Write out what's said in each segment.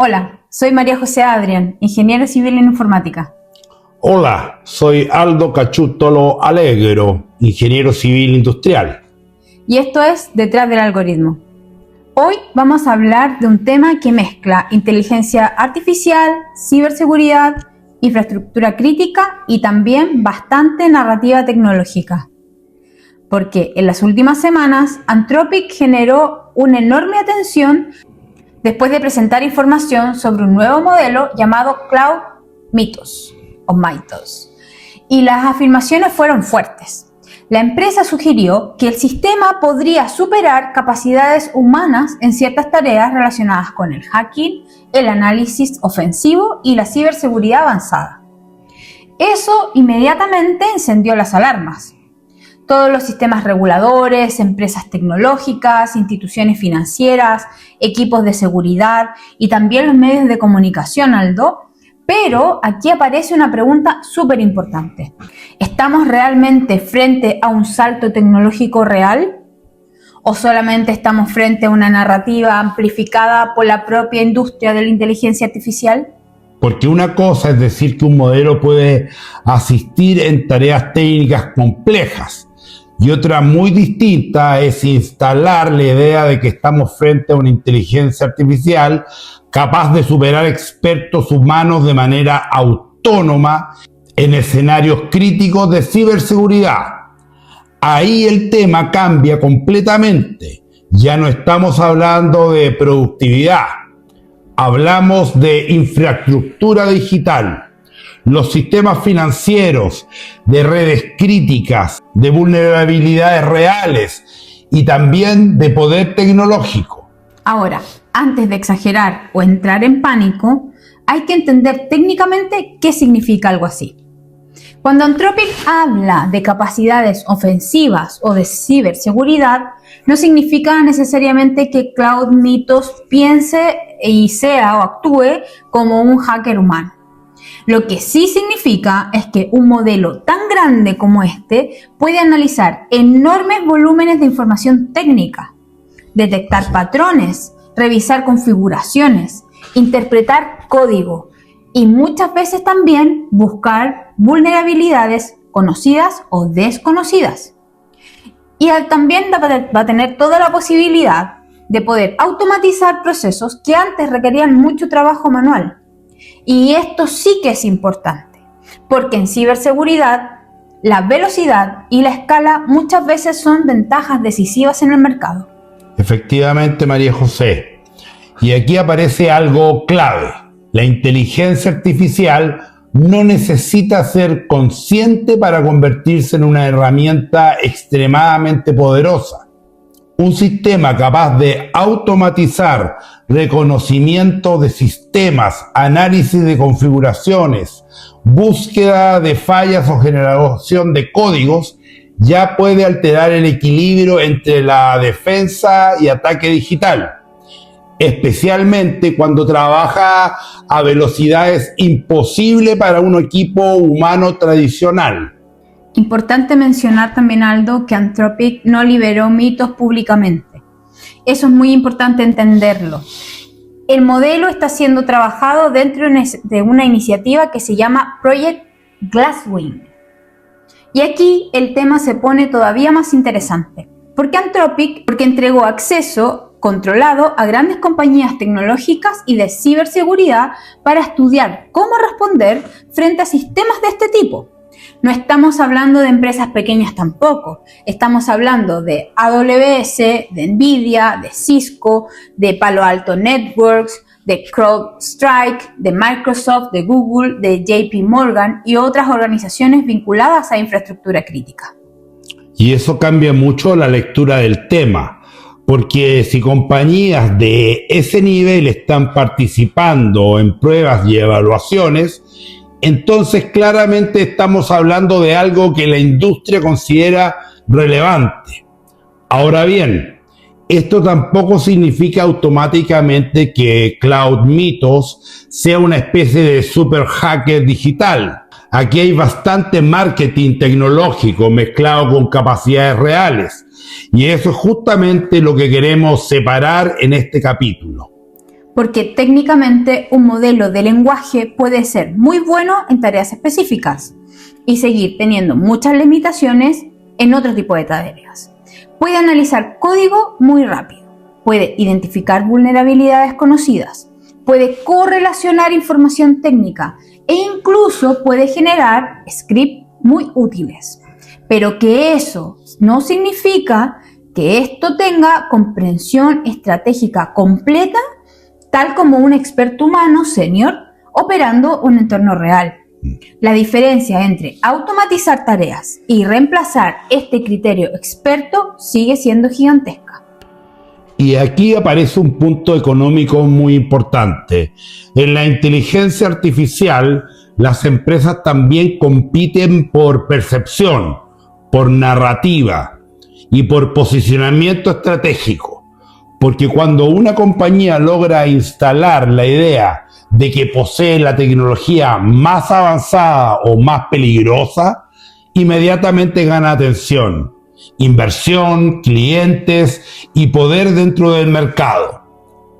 Hola, soy María José Adrián, ingeniero civil en informática. Hola, soy Aldo Cachútolo Alegro, ingeniero civil industrial. Y esto es Detrás del Algoritmo. Hoy vamos a hablar de un tema que mezcla inteligencia artificial, ciberseguridad, infraestructura crítica y también bastante narrativa tecnológica. Porque en las últimas semanas Anthropic generó una enorme atención después de presentar información sobre un nuevo modelo llamado Cloud Mythos o Mythos. Y las afirmaciones fueron fuertes. La empresa sugirió que el sistema podría superar capacidades humanas en ciertas tareas relacionadas con el hacking, el análisis ofensivo y la ciberseguridad avanzada. Eso inmediatamente encendió las alarmas. Todos los sistemas reguladores, empresas tecnológicas, instituciones financieras, equipos de seguridad y también los medios de comunicación, Aldo. Pero aquí aparece una pregunta súper importante. ¿Estamos realmente frente a un salto tecnológico real? ¿O solamente estamos frente a una narrativa amplificada por la propia industria de la inteligencia artificial? Porque una cosa es decir que un modelo puede asistir en tareas técnicas complejas y otra muy distinta es instalar la idea de que estamos frente a una inteligencia artificial capaz de superar expertos humanos de manera autónoma en escenarios críticos de ciberseguridad. Ahí el tema cambia completamente. Ya no estamos hablando de productividad, hablamos de infraestructura digital. Los sistemas financieros, de redes críticas, de vulnerabilidades reales y también de poder tecnológico. Ahora, antes de exagerar o entrar en pánico, hay que entender técnicamente qué significa algo así. Cuando Anthropic habla de capacidades ofensivas o de ciberseguridad, no significa necesariamente que Cloud Mythos piense y sea o actúe como un hacker humano. Lo que sí significa es que un modelo tan grande como este puede analizar enormes volúmenes de información técnica, detectar patrones, revisar configuraciones, interpretar código y muchas veces también buscar vulnerabilidades conocidas o desconocidas. Y también va a tener toda la posibilidad de poder automatizar procesos que antes requerían mucho trabajo manual. Y esto sí que es importante, porque en ciberseguridad la velocidad y la escala muchas veces son ventajas decisivas en el mercado. Efectivamente, María José. Y aquí aparece algo clave. La inteligencia artificial no necesita ser consciente para convertirse en una herramienta extremadamente poderosa. Un sistema capaz de automatizar reconocimiento de sistemas, análisis de configuraciones, búsqueda de fallas o generación de códigos, ya puede alterar el equilibrio entre la defensa y ataque digital, especialmente cuando trabaja a velocidades imposibles para un equipo humano tradicional. Importante mencionar también, Aldo, que Anthropic no liberó Mythos públicamente. Eso es muy importante entenderlo. El modelo está siendo trabajado dentro de una iniciativa que se llama Project Glasswing. Y aquí el tema se pone todavía más interesante. ¿Por qué Anthropic? Porque entregó acceso controlado a grandes compañías tecnológicas y de ciberseguridad para estudiar cómo responder frente a sistemas de este tipo. No estamos hablando de empresas pequeñas tampoco, estamos hablando de AWS, de Nvidia, de Cisco, de Palo Alto Networks, de CrowdStrike, de Microsoft, de Google, de JP Morgan y otras organizaciones vinculadas a infraestructura crítica. Y eso cambia mucho la lectura del tema, porque si compañías de ese nivel están participando en pruebas y evaluaciones, entonces claramente estamos hablando de algo que la industria considera relevante. Ahora bien, esto tampoco significa automáticamente que Cloud Mythos sea una especie de super hacker digital. Aquí hay bastante marketing tecnológico mezclado con capacidades reales. Y eso es justamente lo que queremos separar en este capítulo. porque técnicamente un modelo de lenguaje puede ser muy bueno en tareas específicas y seguir teniendo muchas limitaciones en otro tipo de tareas. Puede analizar código muy rápido, puede identificar vulnerabilidades conocidas, puede correlacionar información técnica e incluso puede generar scripts muy útiles. Pero que eso no significa que esto tenga comprensión estratégica completa, tal como un experto humano senior operando un entorno real. La diferencia entre automatizar tareas y reemplazar este criterio experto sigue siendo gigantesca. Y aquí aparece un punto económico muy importante. En la inteligencia artificial, las empresas también compiten por percepción, por narrativa y por posicionamiento estratégico. Porque cuando una compañía logra instalar la idea de que posee la tecnología más avanzada o más peligrosa, inmediatamente gana atención, inversión, clientes y poder dentro del mercado.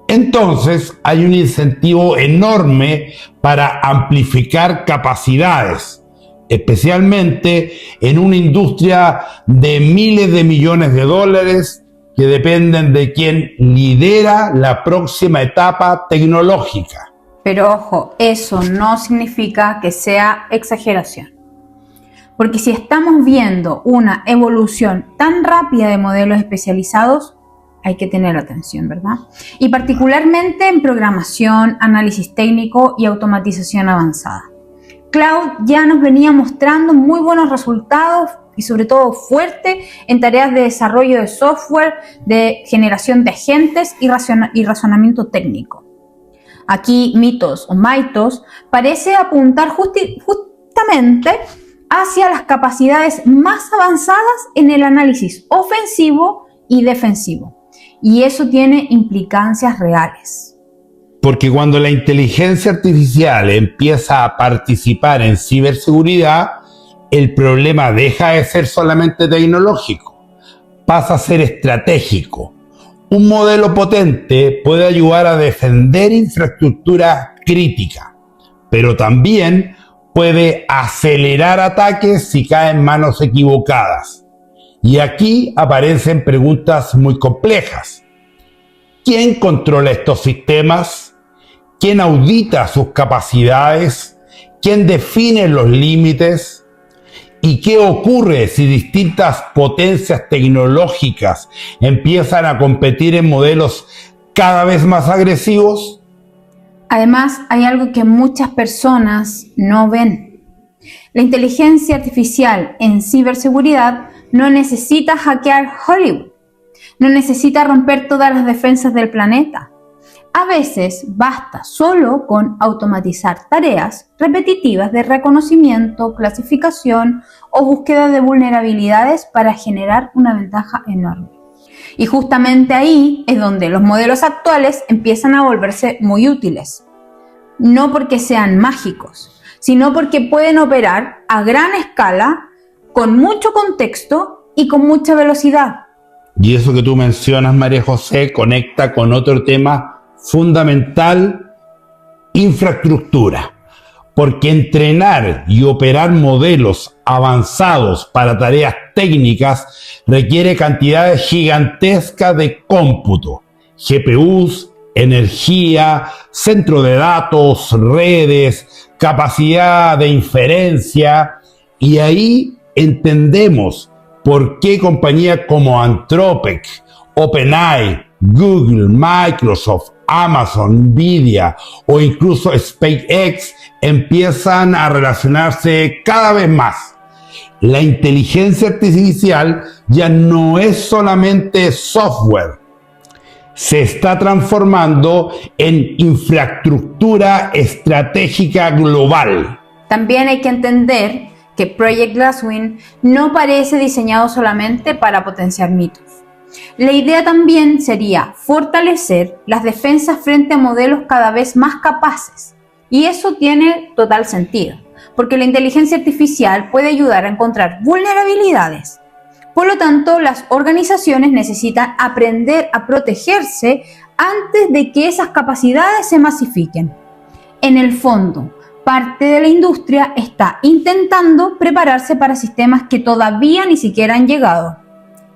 Entonces hay un incentivo enorme para amplificar capacidades, especialmente en una industria de miles de millones de dólares que dependen de quien lidera la próxima etapa tecnológica. Pero ojo, eso no significa que sea exageración. Porque si estamos viendo una evolución tan rápida de modelos especializados, hay que tener atención, ¿verdad? Y particularmente en programación, análisis técnico y automatización avanzada. Cloud ya nos venía mostrando muy buenos resultados y sobre todo fuerte en tareas de desarrollo de software, de generación de agentes y razonamiento técnico. Aquí Mythos parece apuntar justamente hacia las capacidades más avanzadas en el análisis ofensivo y defensivo. Y eso tiene implicancias reales. Porque cuando la inteligencia artificial empieza a participar en ciberseguridad, el problema deja de ser solamente tecnológico, pasa a ser estratégico. Un modelo potente puede ayudar a defender infraestructura crítica, pero también puede acelerar ataques si caen en manos equivocadas. Y aquí aparecen preguntas muy complejas. ¿Quién controla estos sistemas? ¿Quién audita sus capacidades? ¿Quién define los límites? ¿Y qué ocurre si distintas potencias tecnológicas empiezan a competir en modelos cada vez más agresivos? Además, hay algo que muchas personas no ven. La inteligencia artificial en ciberseguridad no necesita hackear Hollywood, no necesita romper todas las defensas del planeta. A veces basta solo con automatizar tareas repetitivas de reconocimiento, clasificación o búsqueda de vulnerabilidades para generar una ventaja enorme. Y justamente ahí es donde los modelos actuales empiezan a volverse muy útiles. No porque sean mágicos, sino porque pueden operar a gran escala, con mucho contexto y con mucha velocidad. Y eso que tú mencionas, María José, conecta con otro tema fundamental: infraestructura. Porque entrenar y operar modelos avanzados para tareas técnicas requiere cantidades gigantescas de cómputo, GPUs, energía, centro de datos, redes, capacidad de inferencia, y ahí entendemos por qué compañías como Anthropic, OpenAI, Google, Microsoft, Amazon, Nvidia o incluso SpaceX empiezan a relacionarse cada vez más. La inteligencia artificial ya no es solamente software, se está transformando en infraestructura estratégica global. También hay que entender que Project Glasswing no parece diseñado solamente para potenciar mitos. La idea también sería fortalecer las defensas frente a modelos cada vez más capaces. Y eso tiene total sentido, porque la inteligencia artificial puede ayudar a encontrar vulnerabilidades. Por lo tanto, las organizaciones necesitan aprender a protegerse antes de que esas capacidades se masifiquen. En el fondo, parte de la industria está intentando prepararse para sistemas que todavía ni siquiera han llegado.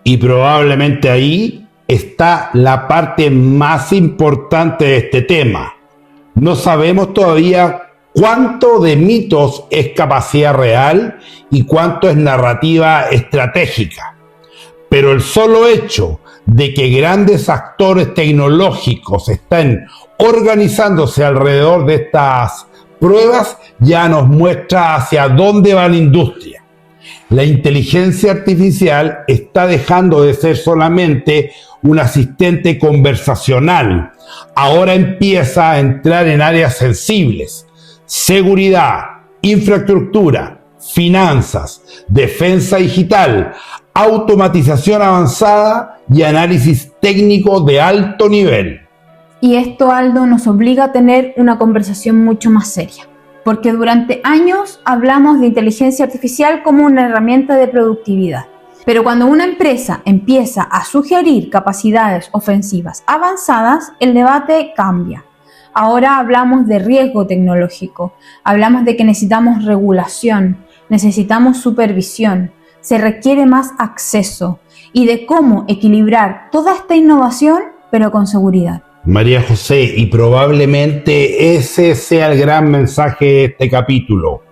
Y probablemente ahí está la parte más importante de este tema. No sabemos todavía cuánto de mitos es capacidad real y cuánto es narrativa estratégica. Pero el solo hecho de que grandes actores tecnológicos estén organizándose alrededor de estas pruebas ya nos muestra hacia dónde va la industria. La inteligencia artificial está dejando de ser solamente un asistente conversacional. Ahora empieza a entrar en áreas sensibles: seguridad, infraestructura, finanzas, defensa digital, automatización avanzada y análisis técnico de alto nivel. Y esto, Aldo, nos obliga a tener una conversación mucho más seria, porque durante años hablamos de inteligencia artificial como una herramienta de productividad. Pero cuando una empresa empieza a sugerir capacidades ofensivas avanzadas, el debate cambia. Ahora hablamos de riesgo tecnológico, hablamos de que necesitamos regulación, necesitamos supervisión, se requiere más acceso y de cómo equilibrar toda esta innovación, pero con seguridad. María José, y probablemente ese sea el gran mensaje de este capítulo.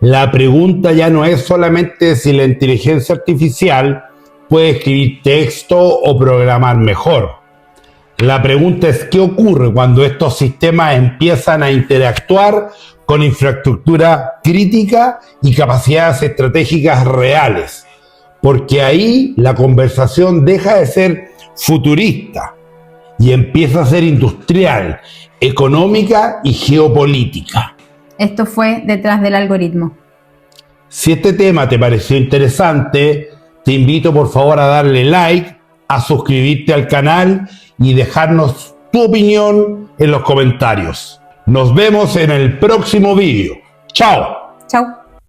La pregunta ya no es solamente si la inteligencia artificial puede escribir texto o programar mejor. La pregunta es qué ocurre cuando estos sistemas empiezan a interactuar con infraestructura crítica y capacidades estratégicas reales. Porque ahí la conversación deja de ser futurista y empieza a ser industrial, económica y geopolítica. Esto fue Detrás del Algoritmo. Si este tema te pareció interesante, te invito por favor a darle like, a suscribirte al canal y dejarnos tu opinión en los comentarios. Nos vemos en el próximo vídeo. ¡Chao! Chao.